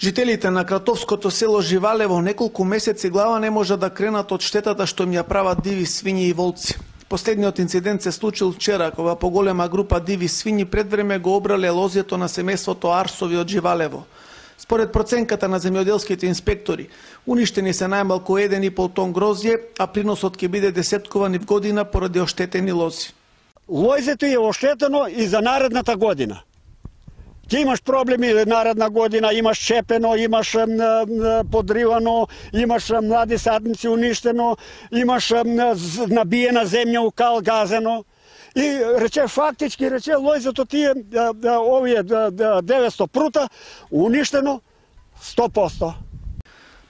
Жителите на кратовското село Живалево неколку месеци глава не може да кренат од штетата што им ја прават диви свињи и волци. Последниот инцидент се случил вчера, кога поголема група диви свињи пред време го обрале лозјето на семејството Арсови од Живалево. Според проценката на земјоделските инспектори, уништени се најмалку 1,5 тон грозје, а приносот ќе биде десеткуван и в година поради оштетени лози. Лозето е оштетено и за наредната година. Ти имаш проблеми наредна година, имаш чепено, имаш подривано, имаш млади садници уништено, имаш набиена земја у кал газено. И рече фактички, лозето тие овие 900 прута уништено 100%.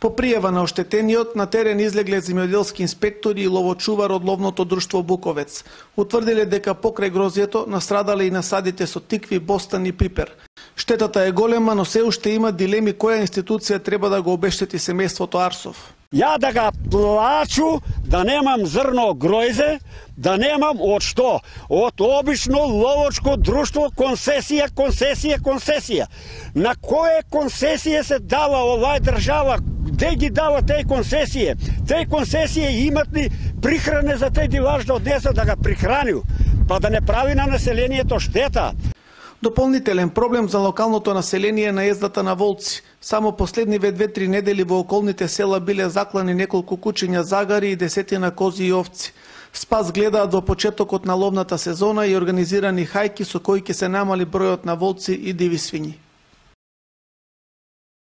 По пријава на оштетениот, на терен излегле земјоделски инспектори и ловочувар од ловното друштво Буковец. Утврдиле дека покрај грозјето настрадале и насадите со тикви, бостан и пипер. Штетата е голема, но се уште има дилеми која институција треба да го обештети семејството Арсов. Ја да га плачу, да немам зрно гројзе, да немам од што? Од обично ловочко друштво концесија. На кое концесија се дава овај држава? Де ги дава тие концесија? Тие концесија имат ли прихране за тие дивач да однесат да га прихранил, па да не прави на населението штета? Дополнителен проблем за локалното население е наездата на волци. Само последниве 2-3 недели во околните села биле заклани неколку кучиња загари и десетина кози и овци. Спас гледаат во почетокот на ловната сезона и организирани хајки со кои ќе се намали бројот на волци и диви свињи.